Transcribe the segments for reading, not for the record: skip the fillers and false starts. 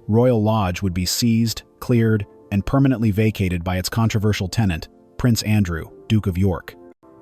Royal Lodge would be seized, cleared, and permanently vacated by its controversial tenant, Prince Andrew, Duke of York.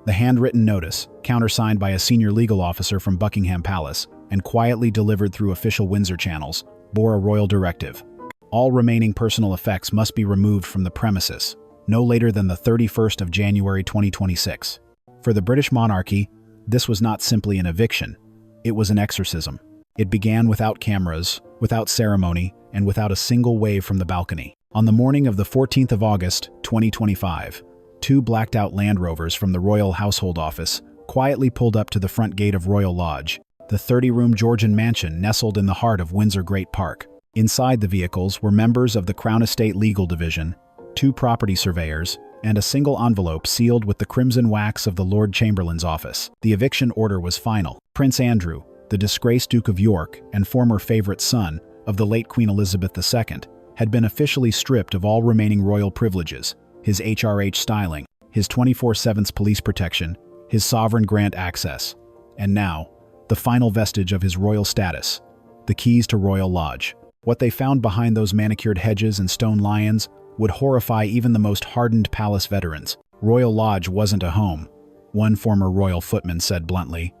The handwritten notice, countersigned by a senior legal officer from Buckingham Palace and quietly delivered through official Windsor channels, bore a royal directive. All remaining personal effects must be removed from the premises, no later than the 31st of January 2026. For the British monarchy, this was not simply an eviction, it was an exorcism. It began without cameras, without ceremony, and without a single wave from the balcony. On the morning of the 14th of August, 2025, two blacked-out Land Rovers from the Royal Household Office quietly pulled up to the front gate of Royal Lodge, the 30-room Georgian mansion nestled in the heart of Windsor Great Park. Inside the vehicles were members of the Crown Estate Legal Division, two property surveyors, and a single envelope sealed with the crimson wax of the Lord Chamberlain's office. The eviction order was final. Prince Andrew, the disgraced Duke of York and former favorite son of the late Queen Elizabeth II, had been officially stripped of all remaining royal privileges, his HRH styling, his 24/7 police protection, his sovereign grant access, and now, the final vestige of his royal status, the keys to Royal Lodge. What they found behind those manicured hedges and stone lions would horrify even the most hardened palace veterans. Royal Lodge wasn't a home, one former royal footman said bluntly.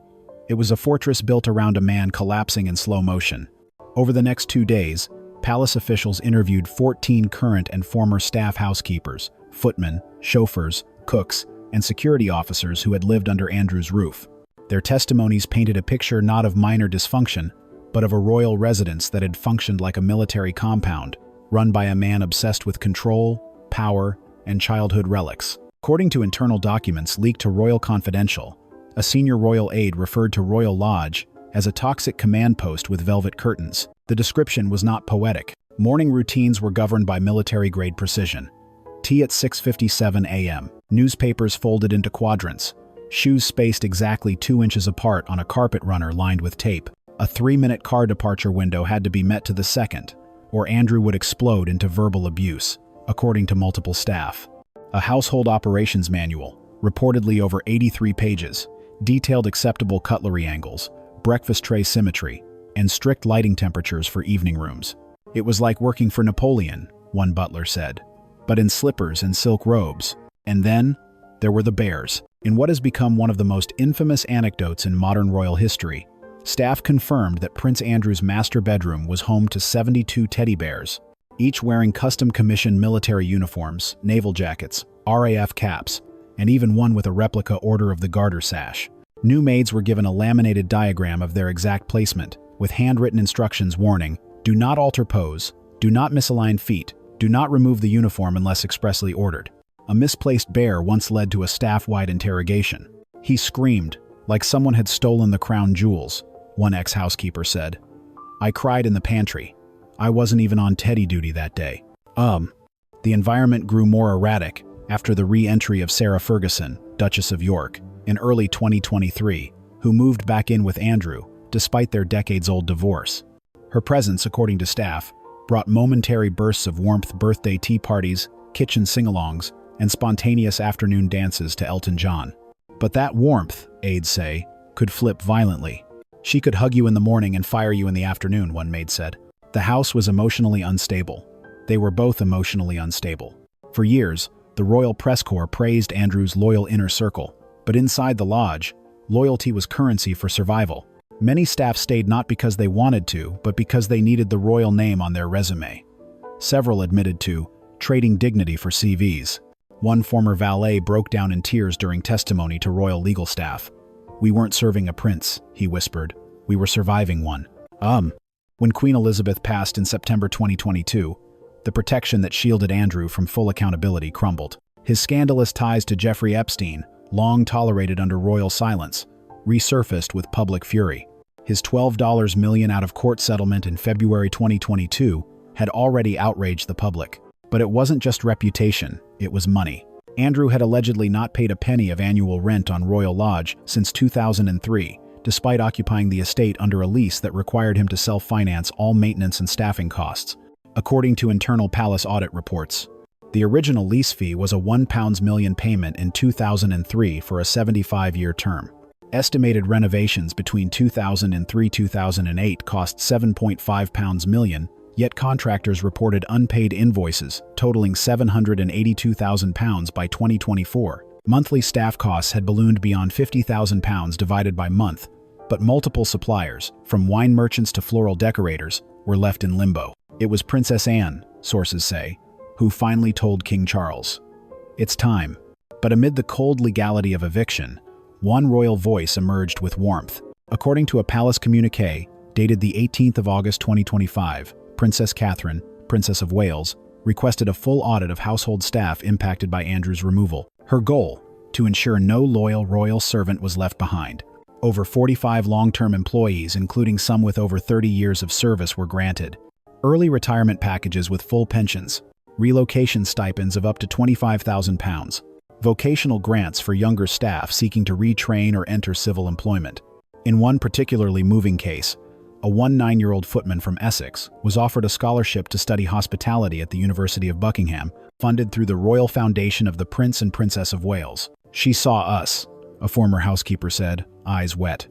It was a fortress built around a man collapsing in slow motion. Over the next 2 days, palace officials interviewed 14 current and former staff housekeepers, footmen, chauffeurs, cooks, and security officers who had lived under Andrew's roof. Their testimonies painted a picture not of minor dysfunction, but of a royal residence that had functioned like a military compound, run by a man obsessed with control, power, and childhood relics. According to internal documents leaked to Royal Confidential, a senior royal aide referred to Royal Lodge as a toxic command post with velvet curtains. The description was not poetic. Morning routines were governed by military-grade precision. Tea at 6:57 a.m., newspapers folded into quadrants, shoes spaced exactly 2 inches apart on a carpet runner lined with tape. A 3-minute car departure window had to be met to the second, or Andrew would explode into verbal abuse, according to multiple staff. A household operations manual, reportedly over 83 pages, detailed acceptable cutlery angles, breakfast tray symmetry, and strict lighting temperatures for evening rooms. It was like working for Napoleon, one butler said, but in slippers and silk robes. And then, there were the bears. In what has become one of the most infamous anecdotes in modern royal history, staff confirmed that Prince Andrew's master bedroom was home to 72 teddy bears, each wearing custom-commissioned military uniforms, naval jackets, RAF caps, and even one with a replica Order of the Garter sash. New maids were given a laminated diagram of their exact placement, with handwritten instructions warning, do not alter pose, do not misalign feet, do not remove the uniform unless expressly ordered. A misplaced bear once led to a staff-wide interrogation. He screamed, like someone had stolen the crown jewels, one ex-housekeeper said. I cried in the pantry. I wasn't even on teddy duty that day. The environment grew more erratic after the re-entry of Sarah Ferguson, Duchess of York, in early 2023, who moved back in with Andrew, despite their decades-old divorce. Her presence, according to staff, brought momentary bursts of warmth, birthday tea parties, kitchen sing-alongs, and spontaneous afternoon dances to Elton John. But that warmth, aides say, could flip violently. She could hug you in the morning and fire you in the afternoon, one maid said. The house was emotionally unstable. They were both emotionally unstable. For years, the royal press corps praised Andrew's loyal inner circle, but inside the lodge, loyalty was currency for survival. Many staff stayed not because they wanted to, but because they needed the royal name on their resume. Several admitted to trading dignity for CVs. One former valet broke down in tears during testimony to royal legal staff. We weren't serving a prince, he whispered. We were surviving one. When Queen Elizabeth passed in September 2022, the protection that shielded Andrew from full accountability crumbled. His scandalous ties to Jeffrey Epstein, long tolerated under royal silence, resurfaced with public fury. His $12 million out-of-court settlement in February 2022 had already outraged the public. But it wasn't just reputation, it was money. Andrew had allegedly not paid a penny of annual rent on Royal Lodge since 2003, despite occupying the estate under a lease that required him to self-finance all maintenance and staffing costs. According to internal palace audit reports, the original lease fee was a £1 million payment in 2003 for a 75-year term. Estimated renovations between 2003-2008 cost £7.5 million, Yet contractors reported unpaid invoices totaling £782,000 by 2024. Monthly staff costs had ballooned beyond £50,000 divided by month, but multiple suppliers, from wine merchants to floral decorators, were left in limbo. It was Princess Anne, sources say, who finally told King Charles, "It's time." But amid the cold legality of eviction, one royal voice emerged with warmth. According to a palace communiqué dated the 18th of August 2025, Princess Catherine, Princess of Wales, requested a full audit of household staff impacted by Andrew's removal. Her goal, to ensure no loyal royal servant was left behind. Over 45 long-term employees, including some with over 30 years of service, were granted early retirement packages with full pensions, relocation stipends of up to £25,000, vocational grants for younger staff seeking to retrain or enter civil employment. In one particularly moving case, a 19-year-old footman from Essex was offered a scholarship to study hospitality at the University of Buckingham, funded through the Royal Foundation of the Prince and Princess of Wales. "She saw us," a former housekeeper said, eyes wet.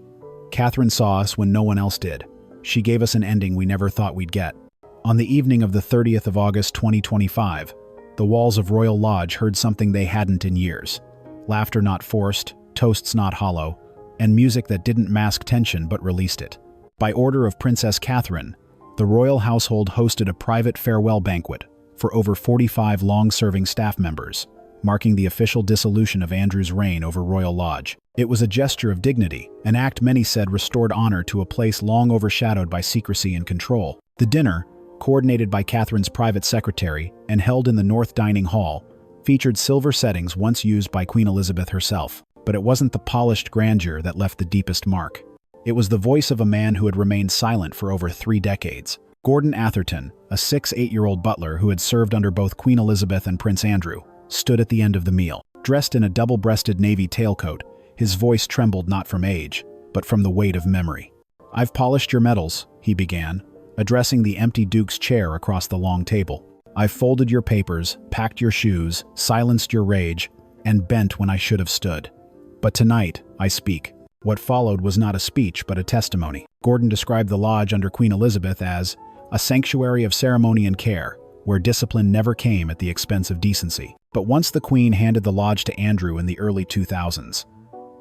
"Catherine saw us when no one else did. She gave us an ending we never thought we'd get." On the evening of the 30th of August 2025, the walls of Royal Lodge heard something they hadn't in years. Laughter not forced, toasts not hollow, and music that didn't mask tension but released it. By order of Princess Catherine, the royal household hosted a private farewell banquet for over 45 long-serving staff members, marking the official dissolution of Andrew's reign over Royal Lodge. It was a gesture of dignity, an act many said restored honor to a place long overshadowed by secrecy and control. The dinner, coordinated by Catherine's private secretary and held in the North Dining Hall, featured silver settings once used by Queen Elizabeth herself. But it wasn't the polished grandeur that left the deepest mark. It was the voice of a man who had remained silent for over 3 decades. Gordon Atherton, a 8-year-old butler who had served under both Queen Elizabeth and Prince Andrew, stood at the end of the meal. Dressed in a double-breasted navy tailcoat, his voice trembled not from age, but from the weight of memory. "I've polished your medals," he began, addressing the empty Duke's chair across the long table. "I've folded your papers, packed your shoes, silenced your rage, and bent when I should have stood. But tonight, I speak." What followed was not a speech, but a testimony. Gordon described the lodge under Queen Elizabeth as a sanctuary of ceremony and care, where discipline never came at the expense of decency. But once the Queen handed the lodge to Andrew in the early 2000s,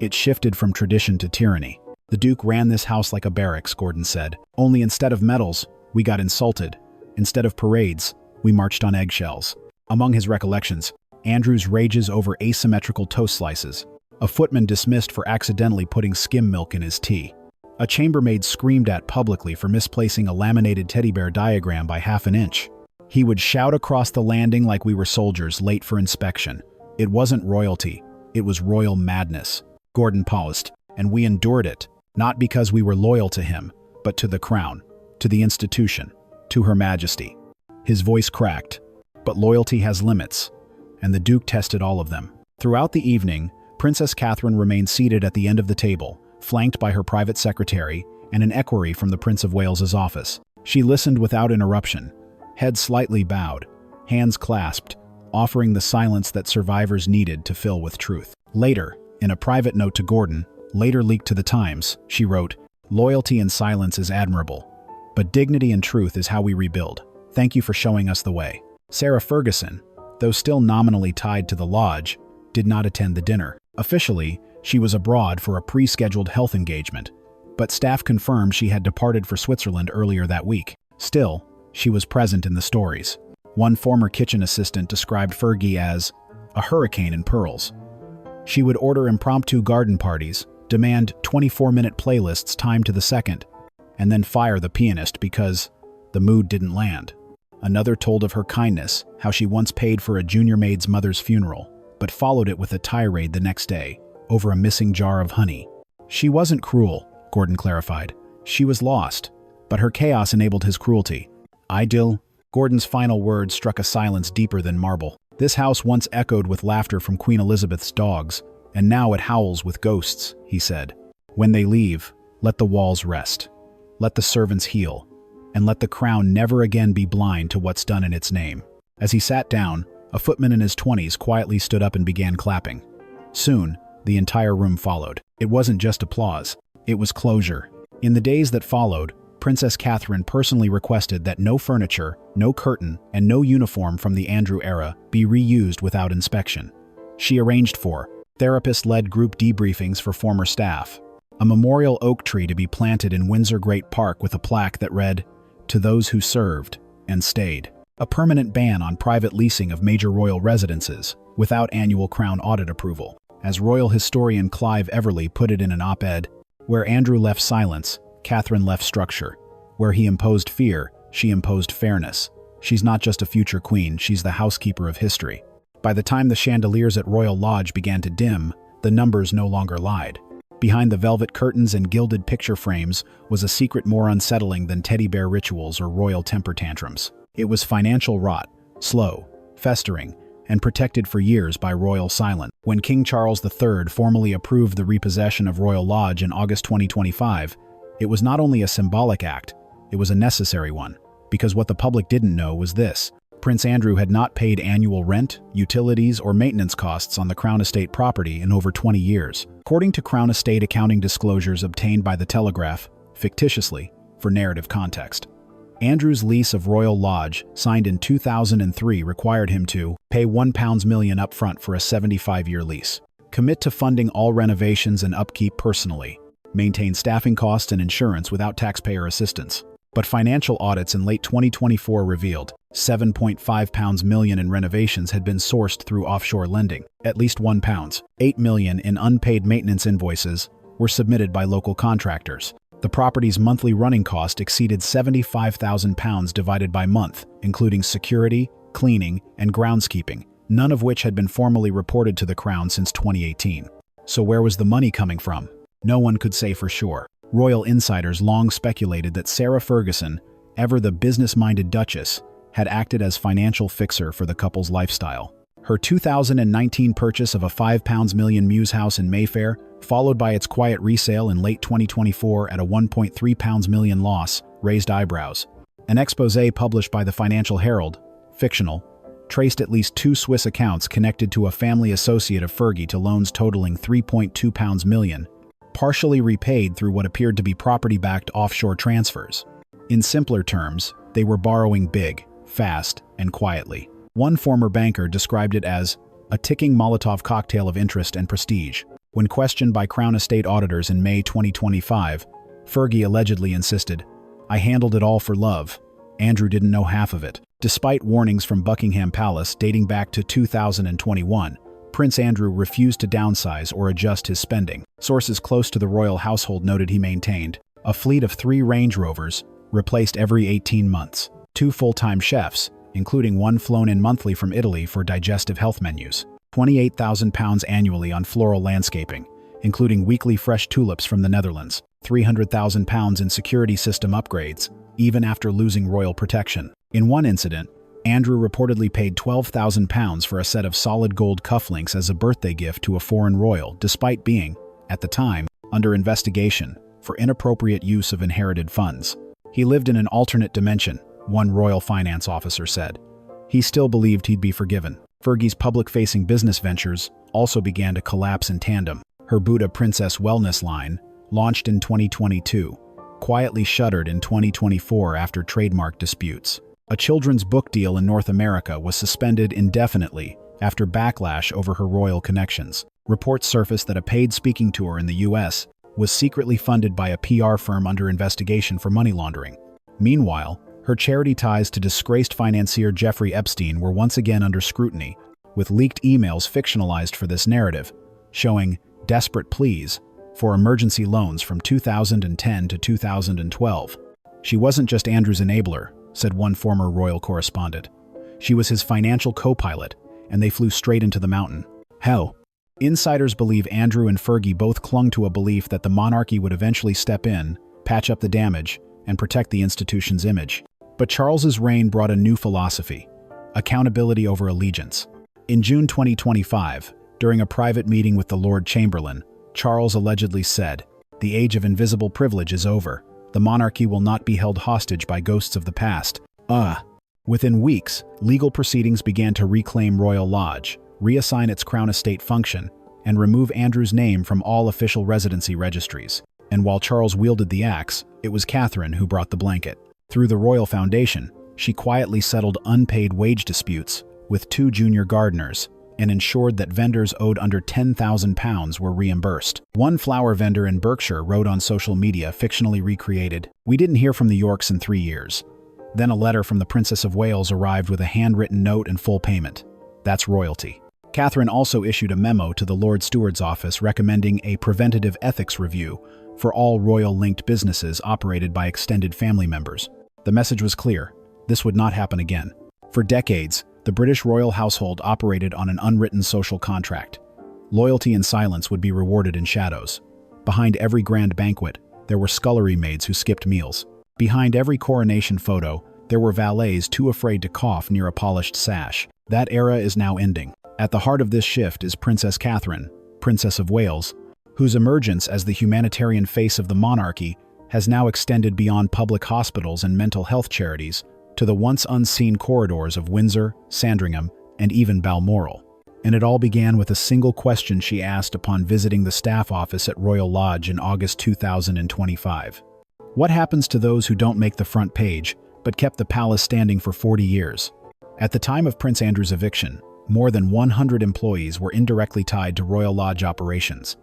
it shifted from tradition to tyranny. "The Duke ran this house like a barracks," Gordon said. "Only instead of medals, we got insulted. Instead of parades, we marched on eggshells." Among his recollections, Andrew's rages over asymmetrical toast slices, a footman dismissed for accidentally putting skim milk in his tea, a chambermaid screamed at publicly for misplacing a laminated teddy bear diagram by half an inch. He would shout across the landing like we were soldiers late for inspection. It wasn't royalty, it was royal madness. Gordon paused, and we endured it, not because we were loyal to him, but to the crown, to the institution, to Her Majesty. His voice cracked, but loyalty has limits, and the Duke tested all of them. Throughout the evening, Princess Catherine remained seated at the end of the table, flanked by her private secretary and an equerry from the Prince of Wales's office. She listened without interruption, head slightly bowed, hands clasped, offering the silence that survivors needed to fill with truth. Later, in a private note to Gordon, later leaked to the Times, she wrote, "Loyalty and silence is admirable, but dignity and truth is how we rebuild. Thank you for showing us the way." Sarah Ferguson, though still nominally tied to the lodge, did not attend the dinner. Officially, she was abroad for a pre-scheduled health engagement, but staff confirmed she had departed for Switzerland earlier that week. Still, she was present in the stories. One former kitchen assistant described Fergie as a hurricane in pearls. She would order impromptu garden parties, demand 24-minute playlists timed to the second, and then fire the pianist because the mood didn't land. Another told of her kindness, how she once paid for a junior maid's mother's funeral, but followed it with a tirade the next day over a missing jar of honey. She wasn't cruel, Gordon clarified. She was lost, but her chaos enabled his cruelty. "Idyll." Gordon's final words struck a silence deeper than marble. "This house once echoed with laughter from Queen Elizabeth's dogs, and now it howls with ghosts," he said. "When they leave, let the walls rest. Let the servants heal, and let the crown never again be blind to what's done in its name." As he sat down, a footman in his 20s quietly stood up and began clapping. Soon, the entire room followed. It wasn't just applause, it was closure. In the days that followed, Princess Catherine personally requested that no furniture, no curtain, and no uniform from the Andrew era be reused without inspection. She arranged for therapist-led group debriefings for former staff, a memorial oak tree to be planted in Windsor Great Park with a plaque that read, "To those who served and stayed," a permanent ban on private leasing of major royal residences without annual Crown audit approval. As royal historian Clive Everley put it in an op-ed, "Where Andrew left silence, Catherine left structure. Where he imposed fear, she imposed fairness. She's not just a future queen, she's the housekeeper of history." By the time the chandeliers at Royal Lodge began to dim, the numbers no longer lied. Behind the velvet curtains and gilded picture frames was a secret more unsettling than teddy bear rituals or royal temper tantrums. It was financial rot, slow, festering, and protected for years by royal silence. When King Charles III formally approved the repossession of Royal Lodge in August 2025, it was not only a symbolic act, it was a necessary one. Because what the public didn't know was this: Prince Andrew had not paid annual rent, utilities, or maintenance costs on the Crown Estate property in over 20 years. According to Crown Estate accounting disclosures obtained by The Telegraph, fictitiously, for narrative context, Andrew's lease of Royal Lodge, signed in 2003, required him to pay £1 million upfront for a 75-year lease, commit to funding all renovations and upkeep personally, maintain staffing costs and insurance without taxpayer assistance. But financial audits in late 2024 revealed £7.5 million in renovations had been sourced through offshore lending. At least £8 million in unpaid maintenance invoices were submitted by local contractors. The property's monthly running cost exceeded £75,000 divided by month, including security, cleaning, and groundskeeping, none of which had been formally reported to the Crown since 2018. So where was the money coming from? No one could say for sure. Royal insiders long speculated that Sarah Ferguson, ever the business-minded Duchess, had acted as financial fixer for the couple's lifestyle. Her 2019 purchase of a £5 million Mews house in Mayfair, followed by its quiet resale in late 2024 at a £1.3 million loss, raised eyebrows. An exposé published by the Financial Herald, fictional, traced at least 2 Swiss accounts connected to a family associate of Fergie to loans totaling £3.2 million, partially repaid through what appeared to be property-backed offshore transfers. In simpler terms, they were borrowing big, fast, and quietly. One former banker described it as a ticking Molotov cocktail of interest and prestige. When questioned by Crown Estate auditors in May 2025, Fergie allegedly insisted, "I handled it all for love. Andrew didn't know half of it." Despite warnings from Buckingham Palace dating back to 2021, Prince Andrew refused to downsize or adjust his spending. Sources close to the royal household noted he maintained a fleet of 3 Range Rovers, replaced every 18 months, 2 full-time chefs, including one flown in monthly from Italy for digestive health menus, £28,000 annually on floral landscaping, including weekly fresh tulips from the Netherlands, £300,000 in security system upgrades, even after losing royal protection. In one incident, Andrew reportedly paid £12,000 for a set of solid gold cufflinks as a birthday gift to a foreign royal, despite being, at the time, under investigation for inappropriate use of inherited funds. He lived in an alternate dimension, one royal finance officer said. He still believed he'd be forgiven. Fergie's public-facing business ventures also began to collapse in tandem. Her Buddha Princess Wellness line, launched in 2022, quietly shuttered in 2024 after trademark disputes. A children's book deal in North America was suspended indefinitely after backlash over her royal connections. Reports surfaced that a paid speaking tour in the US was secretly funded by a PR firm under investigation for money laundering. Meanwhile, her charity ties to disgraced financier Jeffrey Epstein were once again under scrutiny, with leaked emails fictionalized for this narrative, showing desperate pleas for emergency loans from 2010 to 2012. She wasn't just Andrew's enabler, said one former royal correspondent. She was his financial co-pilot, and they flew straight into the mountain. Hell, insiders believe Andrew and Fergie both clung to a belief that the monarchy would eventually step in, patch up the damage, and protect the institution's image. But Charles's reign brought a new philosophy: accountability over allegiance. In June 2025, during a private meeting with the Lord Chamberlain, Charles allegedly said, "The age of invisible privilege is over. The monarchy will not be held hostage by ghosts of the past." Within weeks, legal proceedings began to reclaim Royal Lodge, reassign its Crown Estate function, and remove Andrew's name from all official residency registries. And while Charles wielded the axe, it was Catherine who brought the blanket. Through the Royal Foundation, she quietly settled unpaid wage disputes with 2 junior gardeners and ensured that vendors owed under £10,000 were reimbursed. One flower vendor in Berkshire wrote on social media, fictionally recreated, "We didn't hear from the Yorks in 3 years." Then a letter from the Princess of Wales arrived with a handwritten note and full payment. That's royalty. Catherine also issued a memo to the Lord Steward's office recommending a preventative ethics review for all royal-linked businesses operated by extended family members. The message was clear: this would not happen again. For decades, the British royal household operated on an unwritten social contract. Loyalty and silence would be rewarded in shadows. Behind every grand banquet, there were scullery maids who skipped meals. Behind every coronation photo, there were valets too afraid to cough near a polished sash. That era is now ending. At the heart of this shift is Princess Catherine, Princess of Wales, whose emergence as the humanitarian face of the monarchy has now extended beyond public hospitals and mental health charities to the once unseen corridors of Windsor, Sandringham, and even Balmoral. And it all began with a single question she asked upon visiting the staff office at Royal Lodge in August 2025. What happens to those who don't make the front page, but kept the palace standing for 40 years? At the time of Prince Andrew's eviction, more than 100 employees were indirectly tied to Royal Lodge operations.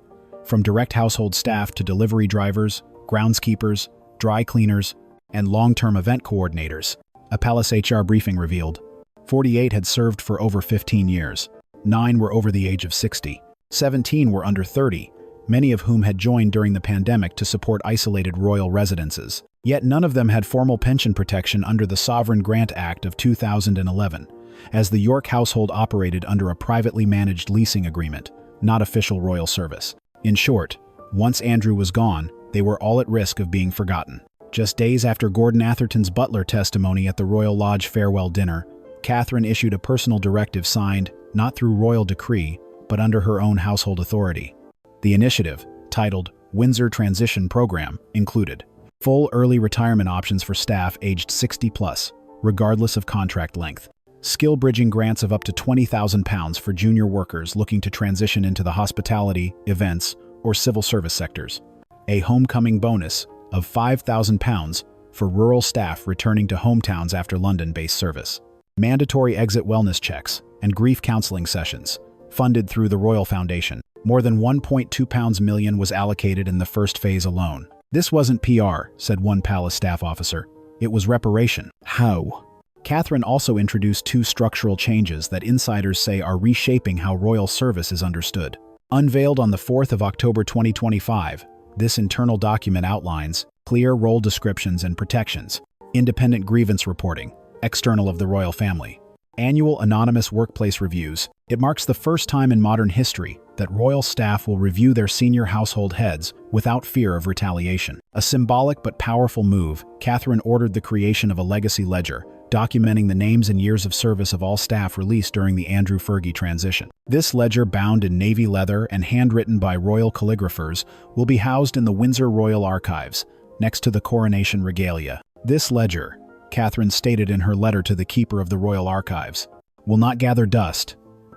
From direct household staff to delivery drivers, groundskeepers, dry cleaners, and long-term event coordinators, a palace HR briefing revealed. 48 had served for over 15 years. 9 were over the age of 60. 17 were under 30, many of whom had joined during the pandemic to support isolated royal residences. Yet none of them had formal pension protection under the Sovereign Grant Act of 2011, as the York household operated under a privately managed leasing agreement, not official royal service. In short, once Andrew was gone, they were all at risk of being forgotten. Just days after Gordon Atherton's butler testimony at the Royal Lodge farewell dinner, Catherine issued a personal directive signed, not through royal decree, but under her own household authority. The initiative, titled Windsor Transition Program, included full early retirement options for staff aged 60+, regardless of contract length, skill-bridging grants of up to £20,000 for junior workers looking to transition into the hospitality, events, or civil service sectors, a homecoming bonus of £5,000 for rural staff returning to hometowns after London-based service, mandatory exit wellness checks, and grief counseling sessions, funded through the Royal Foundation. More than £1.2 million was allocated in the first phase alone. "This wasn't PR," said one palace staff officer. "It was reparation." How? Catherine also introduced 2 structural changes that insiders say are reshaping how royal service is understood. Unveiled on the 4th of October 2025, this internal document outlines clear role descriptions and protections, independent grievance reporting, external of the royal family, annual anonymous workplace reviews. It marks the first time in modern history that royal staff will review their senior household heads without fear of retaliation. A symbolic but powerful move, Catherine ordered the creation of a legacy ledger, documenting the names and years of service of all staff released during the Andrew-Fergie transition. This ledger, bound in navy leather and handwritten by royal calligraphers, will be housed in the Windsor Royal Archives, next to the coronation regalia. This ledger, Catherine stated in her letter to the keeper of the Royal Archives, will not gather dust,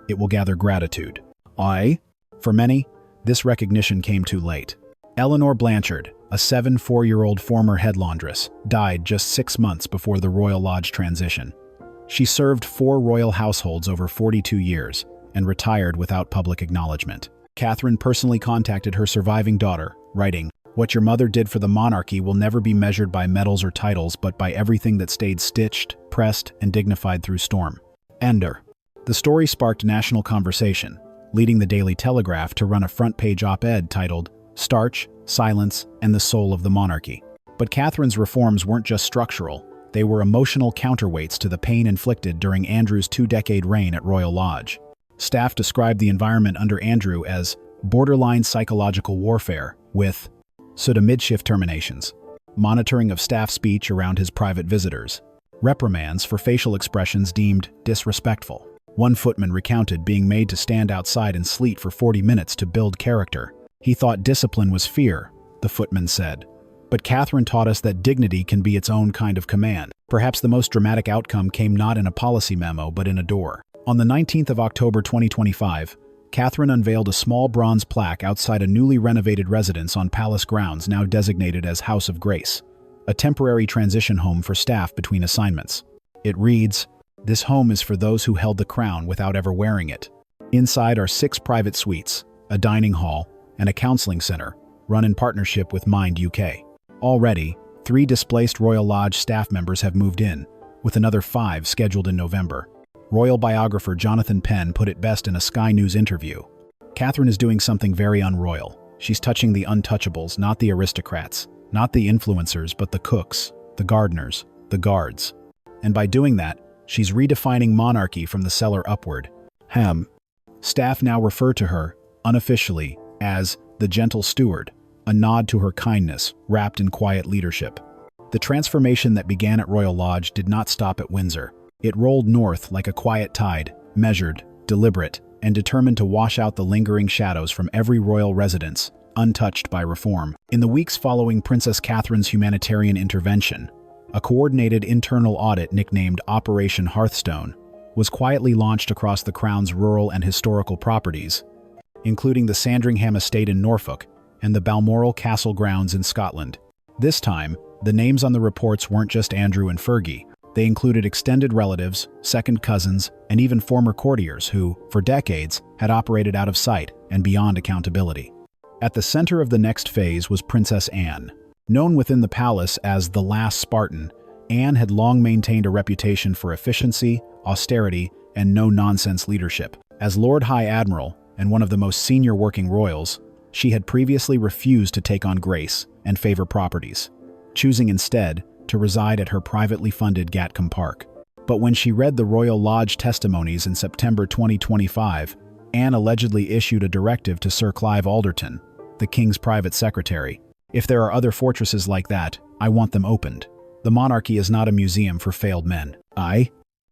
it will gather gratitude. For many, this recognition came too late. Eleanor Blanchard, a 74-year-old former head laundress, died just 6 months before the Royal Lodge transition. She served 4 royal households over 42 years and retired without public acknowledgement. Catherine personally contacted her surviving daughter, writing, "What your mother did for the monarchy will never be measured by medals or titles, but by everything that stayed stitched, pressed, and dignified through storm." Ender. The story sparked national conversation, leading the Daily Telegraph to run a front-page op-ed titled "Starch, Silence, and the Soul of the Monarchy." But Catherine's reforms weren't just structural, they were emotional counterweights to the pain inflicted during Andrew's 2-decade reign at Royal Lodge. Staff described the environment under Andrew as borderline psychological warfare, with midship terminations, monitoring of staff speech around his private visitors, reprimands for facial expressions deemed disrespectful. One footman recounted being made to stand outside in sleet for 40 minutes to build character. "He thought discipline was fear," the footman said. "But Catherine taught us that dignity can be its own kind of command." Perhaps the most dramatic outcome came not in a policy memo, but in a door. On the 19th of October 2025, Catherine unveiled a small bronze plaque outside a newly renovated residence on palace grounds now designated as House of Grace, a temporary transition home for staff between assignments. It reads, "This home is for those who held the crown without ever wearing it." Inside are 6 private suites, a dining hall, and a counseling center, run in partnership with Mind UK. Already, 3 displaced Royal Lodge staff members have moved in, with another 5 scheduled in November. Royal biographer Jonathan Penn put it best in a Sky News interview. Catherine is doing something very unroyal. She's touching the untouchables, not the aristocrats, not the influencers, but the cooks, the gardeners, the guards. And by doing that, she's redefining monarchy from the cellar upward. Staff now refer to her, unofficially, as the Gentle Steward, a nod to her kindness, wrapped in quiet leadership. The transformation that began at Royal Lodge did not stop at Windsor. It rolled north like a quiet tide, measured, deliberate, and determined to wash out the lingering shadows from every royal residence, untouched by reform. In the weeks following Princess Catherine's humanitarian intervention, a coordinated internal audit nicknamed Operation Hearthstone was quietly launched across the Crown's rural and historical properties, including the Sandringham estate in Norfolk and the Balmoral Castle grounds in Scotland. This time, the names on the reports weren't just Andrew and Fergie. They included extended relatives, second cousins, and even former courtiers who, for decades, had operated out of sight and beyond accountability. At the center of the next phase was Princess Anne. Known within the palace as the last Spartan, Anne had long maintained a reputation for efficiency, austerity, and no-nonsense leadership. As Lord High Admiral and one of the most senior working royals, she had previously refused to take on grace and favor properties, choosing instead to reside at her privately funded Gatcombe Park. But when she read the Royal Lodge testimonies in September 2025, Anne allegedly issued a directive to Sir Clive Alderton, the King's private secretary. "If there are other fortresses like that, I want them opened. The monarchy is not a museum for failed men."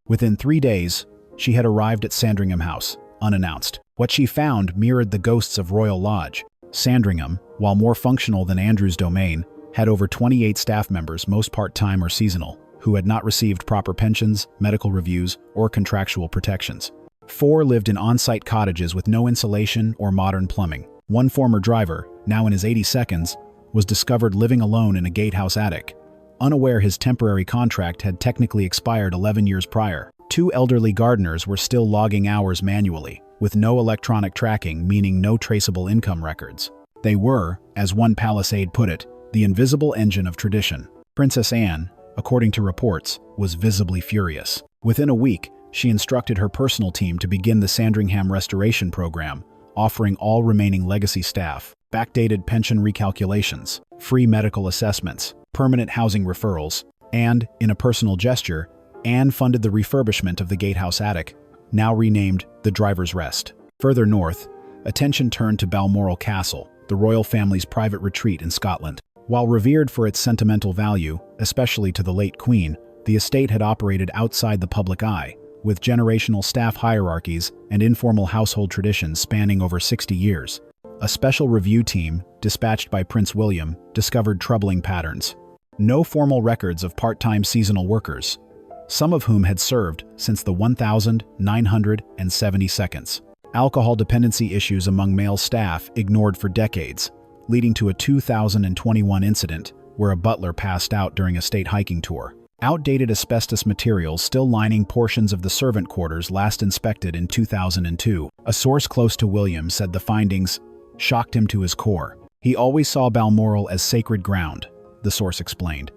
Within 3 days, she had arrived at Sandringham House, unannounced. What she found mirrored the ghosts of Royal Lodge. Sandringham, while more functional than Andrew's domain, had over 28 staff members, most part-time or seasonal, who had not received proper pensions, medical reviews, or contractual protections. 4 lived in on-site cottages with no insulation or modern plumbing. One former driver, now in his 82nd, was discovered living alone in a gatehouse attic, unaware his temporary contract had technically expired 11 years prior. 2 elderly gardeners were still logging hours manually, with no electronic tracking, meaning no traceable income records. They were, as one palace aide put it, the invisible engine of tradition. Princess Anne, according to reports, was visibly furious. Within a week, she instructed her personal team to begin the Sandringham restoration program, offering all remaining legacy staff backdated pension recalculations, free medical assessments, permanent housing referrals, and, in a personal gesture, Anne funded the refurbishment of the gatehouse attic, now renamed the Driver's Rest. Further north, attention turned to Balmoral Castle, the royal family's private retreat in Scotland. While revered for its sentimental value, especially to the late Queen, the estate had operated outside the public eye, with generational staff hierarchies and informal household traditions spanning over 60 years. A special review team, dispatched by Prince William, discovered troubling patterns. No formal records of part-time seasonal workers, some of whom had served since the 1972nd. Alcohol dependency issues among male staff ignored for decades, leading to a 2021 incident where a butler passed out during a state hiking tour. Outdated asbestos materials still lining portions of the servant quarters last inspected in 2002. A source close to William said the findings shocked him to his core. He always saw Balmoral as sacred ground, the source explained.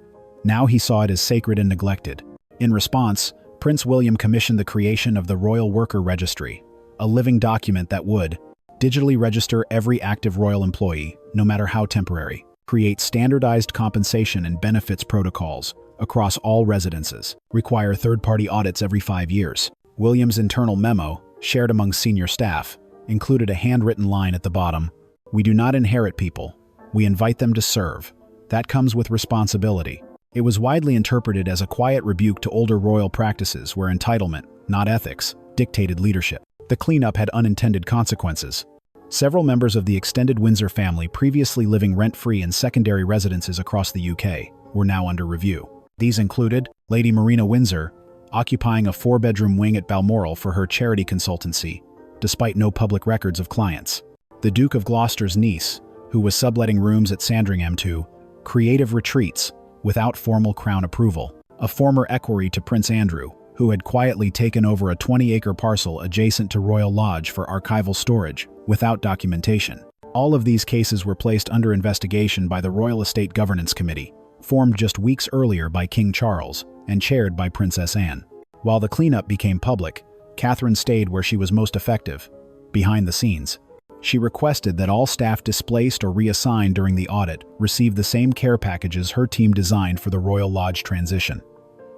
Now he saw it as sacred and neglected. In response, Prince William commissioned the creation of the Royal Worker Registry, a living document that would digitally register every active royal employee, no matter how temporary, create standardized compensation and benefits protocols across all residences, require third-party audits every 5 years. William's internal memo, shared among senior staff, included a handwritten line at the bottom: "We do not inherit people. We invite them to serve. That comes with responsibility." It was widely interpreted as a quiet rebuke to older royal practices where entitlement, not ethics, dictated leadership. The cleanup had unintended consequences. Several members of the extended Windsor family, previously living rent-free in secondary residences across the UK, were now under review. These included Lady Marina Windsor, occupying a 4-bedroom wing at Balmoral for her charity consultancy, despite no public records of clients. The Duke of Gloucester's niece, who was subletting rooms at Sandringham to creative retreats without formal crown approval, a former equerry to Prince Andrew, who had quietly taken over a 20-acre parcel adjacent to Royal Lodge for archival storage without documentation. All of these cases were placed under investigation by the Royal Estate Governance Committee, formed just weeks earlier by King Charles and chaired by Princess Anne. While the cleanup became public, Catherine stayed where she was most effective, behind the scenes. She requested that all staff displaced or reassigned during the audit receive the same care packages her team designed for the Royal Lodge transition.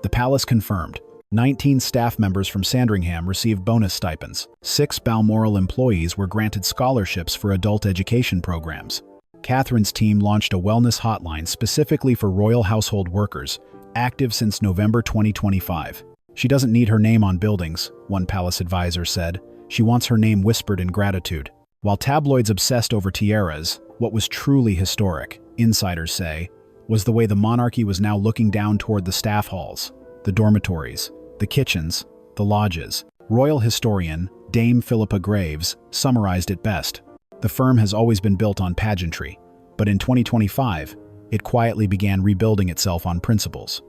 The palace confirmed. 19 staff members from Sandringham received bonus stipends. 6 Balmoral employees were granted scholarships for adult education programs. Catherine's team launched a wellness hotline specifically for royal household workers, active since November 2025. She doesn't need her name on buildings, one palace advisor said. She wants her name whispered in gratitude. While tabloids obsessed over tiaras, what was truly historic, insiders say, was the way the monarchy was now looking down toward the staff halls, the dormitories, the kitchens, the lodges. Royal historian Dame Philippa Graves summarized it best. The firm has always been built on pageantry, but in 2025, it quietly began rebuilding itself on principles.